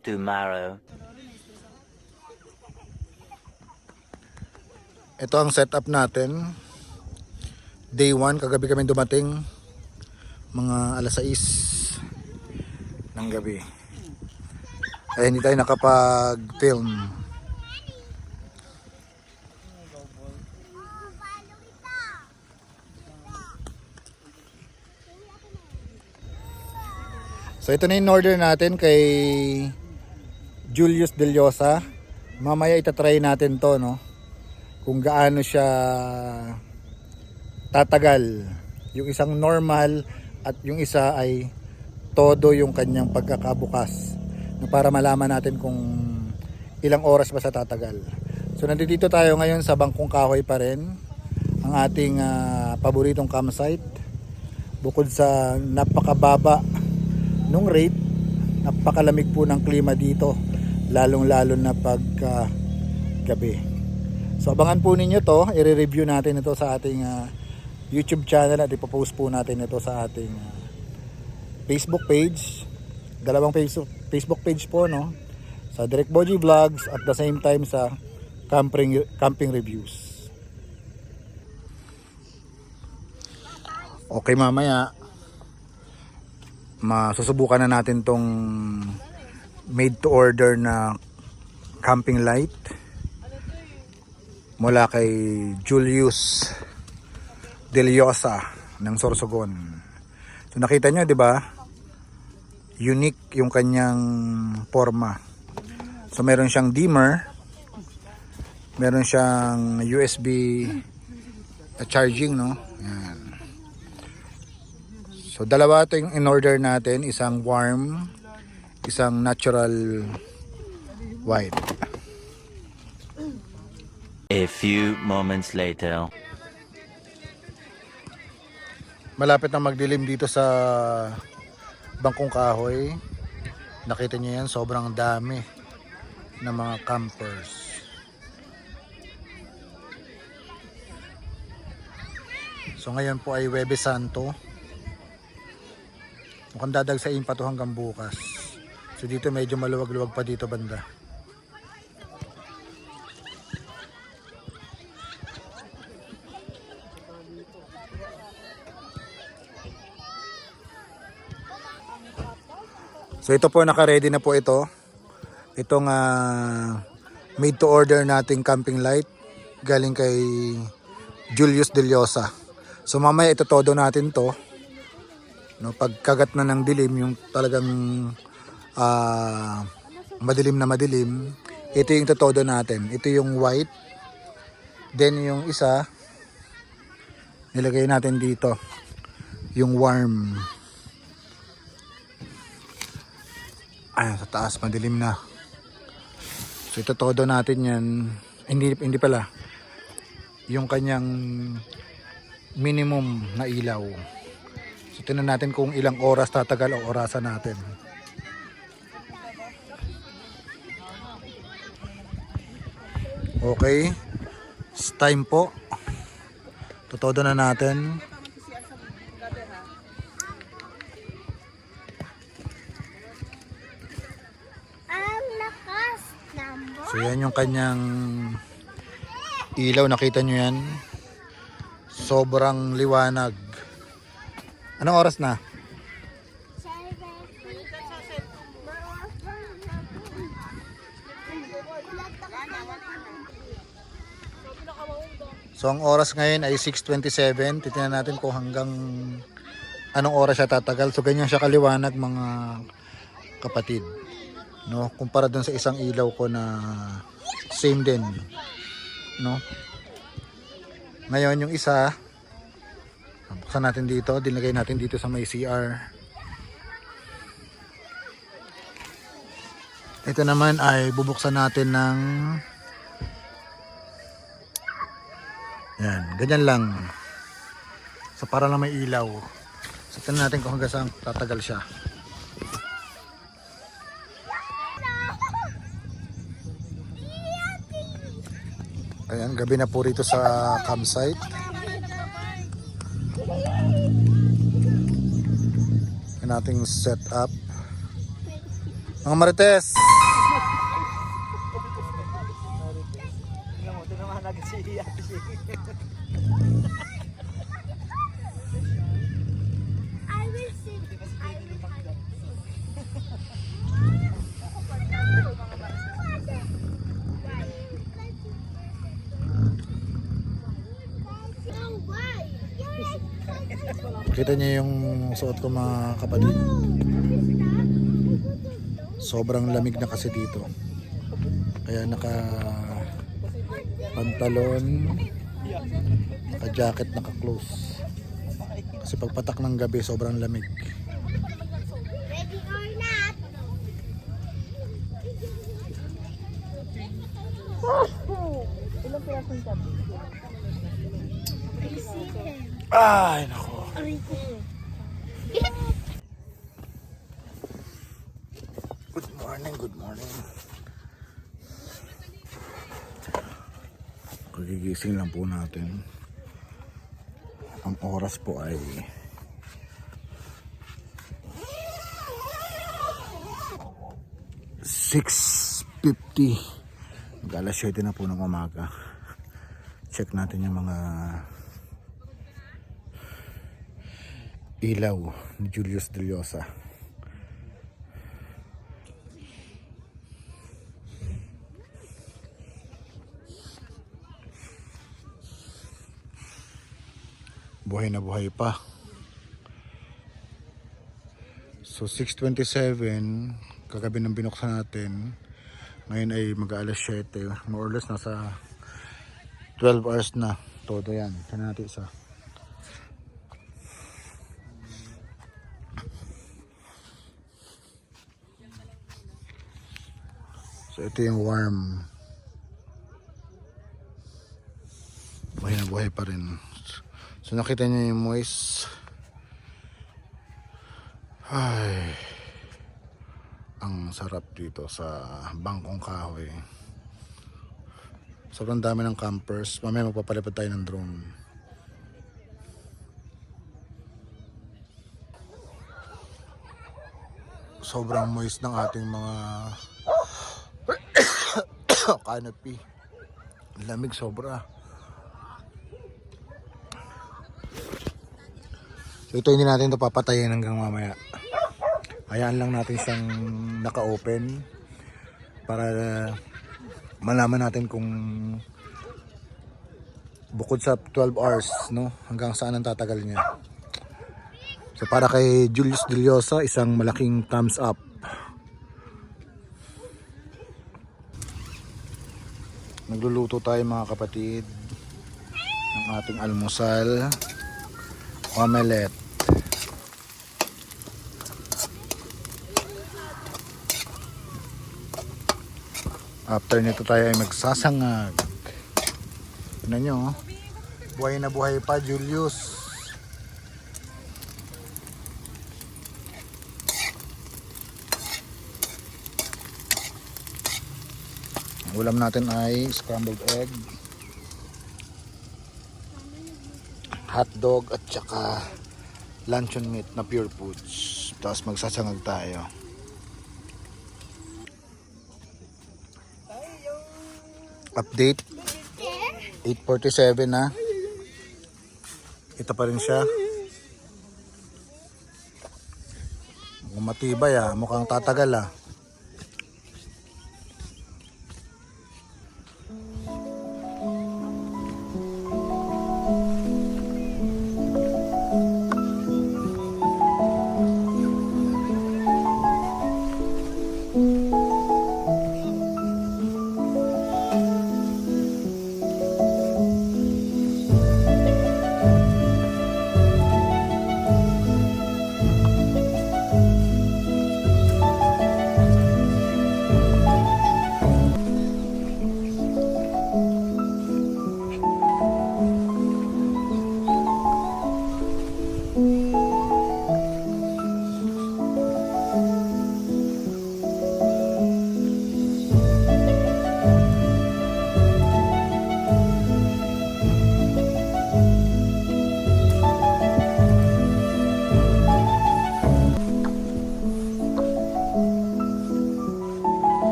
Tomorrow. Ito ang setup natin. Day 1, kagabi kami dumating. Mga alas 6 ng gabi. Ay hindi tayo nakapag-film. So ito na yung order natin kay Julius Deliosa. Mamaya itatry natin to, no? Kung gaano siya tatagal. Yung isang normal at yung isa ay todo yung kanyang pagkakabukas. Para malaman natin kung ilang oras ba sa tatagal. So nandito tayo ngayon sa Bangkong Kahoy pa rin. Ang ating paboritong campsite. Bukod sa napakababa nung rate, napakalamig po ng klima dito. Lalong-lalo na pagka gabi. So abangan po ninyo to, i-review natin ito sa ating YouTube channel at ipopost po natin ito sa ating Facebook page. Dalawang Facebook page po, no? Sa Direct Boji Vlogs at the same time sa camping reviews. Okay, mamaya masusubukan na natin tong made to order na camping light mula kay Julius Deliosa ng Sorsogon. So nakita nyo, di ba? Unique yung kanyang forma. So meron siyang dimmer, meron siyang USB charging, no? Yan. So dalawa ito yung in order natin, isang warm, isang natural white. A few moments later. Malapit na magdilim dito sa Bangkong Kahoy. Nakita niyo yan, sobrang dami ng mga campers. So ngayon po ay Huwebes Santo. Mukhang dadagsain pa to hanggang bukas. So dito medyo maluwag-luwag pa dito banda. So ito po, naka-ready na po ito. Itong made to order nating camping light galing kay Julius Deliosa. So mamaya ito todo natin to. No, pagkagat na ng dilim, yung talagang madilim na madilim, ito yung todo natin. Ito yung white. Then yung isa nilagay natin dito, yung warm. Ayan, sa taas madilim na. So ito todo natin yan. Hindi pala. Yung kanyang minimum na ilaw. So tingnan natin kung ilang oras tatagal o orasan natin. Okay. It's time po. Todo na natin. So yan yung kanyang ilaw, nakita nyo yan. Sobrang liwanag. Anong oras na? So ang oras ngayon ay 6:27. Titingnan natin kung hanggang anong oras siya tatagal. So ganyan siya kaliwanag, mga kapatid. No, kumpara dun sa isang ilaw ko na same din, no. Ngayon yung isa, Buksan natin dito, dinagay natin dito sa may CR. Ito naman ay bubuksan natin ng yan, ganyan lang. So para lang may ilaw. So tingnan natin kung hanggang saan tatagal siya. Ayan, gabi na po rito sa campsite. Ang ating set up. Mga Marites! I will sing. I will Kita niyo yung suot ko mga kapatid. Sobrang lamig na kasi dito. Kaya naka pantalon, naka jacket, naka close. Kasi pagpatak ng gabi sobrang lamig. Ready or not? Ilang pirasong sabi? I see him. Ay, nako. Good morning, good morning. Kagigising lang po natin. Ang oras po ay 6:50. Mag-alas 7 na po ng umaga. Check natin yung mga ilaw ni Julius Deliosa. Buhay na buhay pa. So 6:27 kagabi nang binuksan natin. Ngayon ay mag-aalas 7. More or less nasa 12 hours na. Todo yan. Tignan natin isa. So ito yung warm. Buhay na buhay pa rin. So nakita niyo yung moist. Ay, ang sarap dito sa bangkong kahoy. Sobrang dami ng campers. Mamaya magpapalipad tayo ng drone. Sobrang moist ng ating mga canopy. Lamig sobra. So ito hindi natin ito papatayin hanggang mamaya. Hayaan lang natin siyang naka-open para malaman natin kung bukod sa 12 hours, no, hanggang saan ang tatagal niya. So para kay Julius Deliosa, isang malaking thumbs up. Nagluluto tayo mga kapatid ng ating almusal, omelette. After nito tayo ay magsasangag. Tignan nyo, oh. Buhay na buhay pa Julius. Ang ulam natin ay scrambled egg, hotdog at saka luncheon meat na pure foods. Tapos magsasangag tayo. Update 8:47 na. Ito pa rin siya. Matibay ah, mukhang tatagal ah.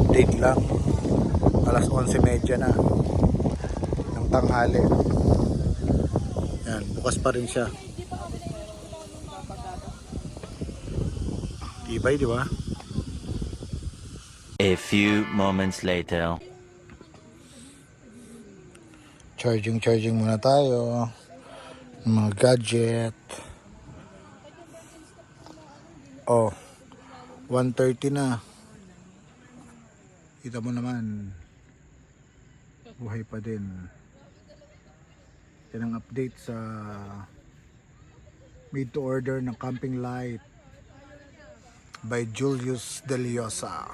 update lang. Alas 11:30 na ng tanghali. Yan, bukas pa rin siya. Tibay, di ba? A few moments later. Charging muna tayo. Mga gadget. Oh, 1:30 na. Kita mo naman. Buhay pa din. Yan ang update sa made to order ng camping light by Julius Deliosa.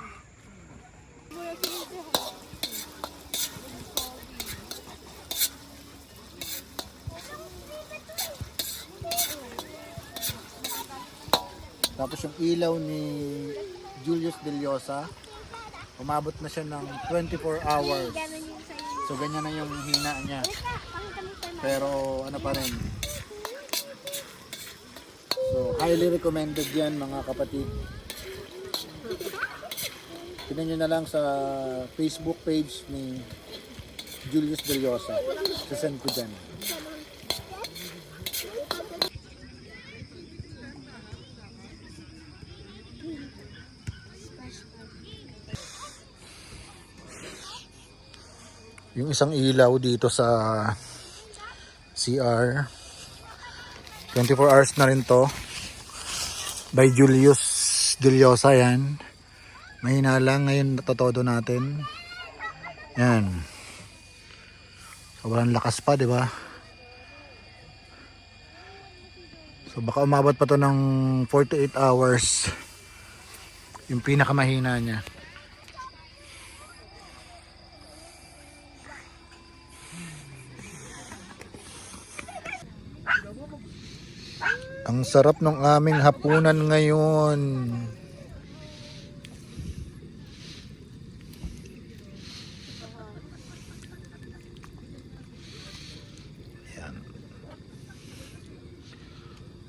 Tapos yung ilaw ni Julius Deliosa, umabot na siya ng 24 hours. So ganyan na yung hina niya. Pero ano pa rin. So highly recommended yan mga kapatid. Tignan nyo na lang sa Facebook page ni Julius Deliosa. Sasend ko dyan. Yung isang ilaw dito sa CR, 24 hours na rin to, by Julius Deliosa. Yan, mahina lang ngayon, natotodo natin. Yan, sobrang lakas pa, di ba? So baka umabot pa to ng 48 hours yung pinakamahina niya. Ang sarap ng aming hapunan ngayon. Yan.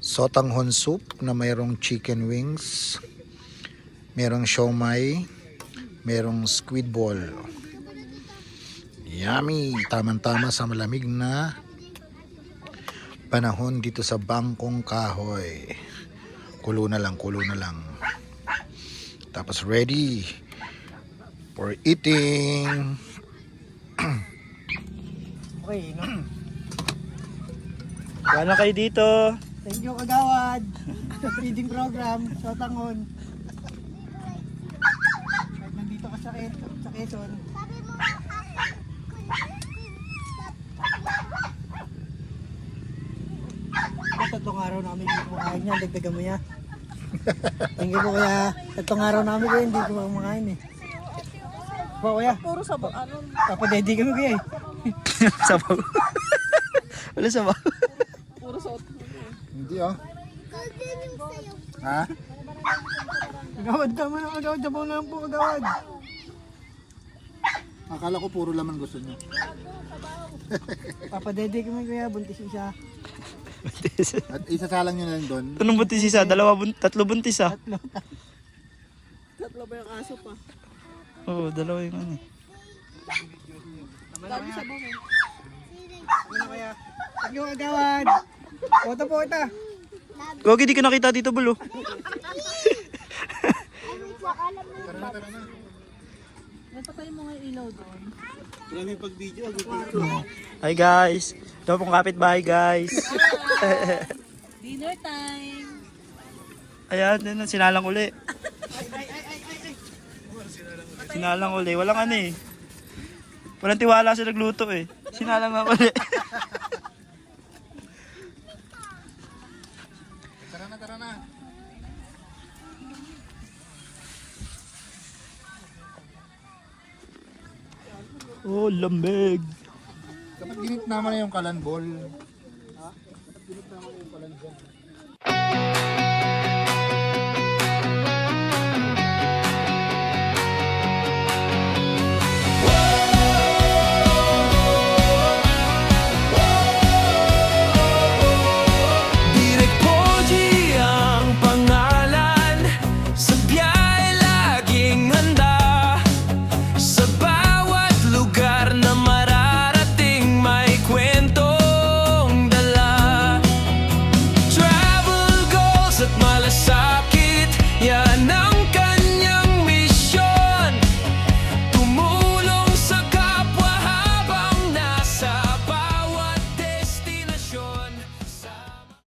Sotanghon soup na mayroong chicken wings, mayroong siomai, mayroong squid ball. Yummy! Tamang-tama sa malamig na panahon dito sa Bangkong Kahoy. Kulo na lang. Tapos ready for eating. Okay, no? Wala kayo dito. Thank you, Kagawad. Sa feeding program, sa Tangon. Kahit nandito ka sa Quezon. Tatlong araw namin hindi kumakain yan, dagdagan mo yan. Thank you po kuya. Tatlong araw namin kuya, hindi ko kumakain eh. Po kuya. Puro sabaw. Papadedi kami kuya eh. Sabaw. Wala sabaw. Hindi oh. Ha? Kagawad ka man, Kagawad. Sabaw na lang po, Kagawad. Akala ko puro laman gusto niyo. Papadedi kami kuya, buntis siya. At isasalang nyo na lang doon. Anong buntis isa? Tatlo buntis ah. Tatlo ba yung aso pa? Oo, dalawa yung ano. Dami sa bumi. Ano kuya? Thank you, Kagawad. Photo po kita. Gogi, di ka nakita dito, bulo. Napatay mo nga yung ilaw doon. Hi guys. Ito pong kapitbahay guys. Dinner time! Ayan, sinalang uli. Sinalang uli. Walang ano eh. Walang tiwala sa nagluto eh. Sinalang nga uli. Tara na. Oh, lambeg. Dapat ginit naman na yung kalanbol. Ha? Dapat ginit naman yung kalan dyan.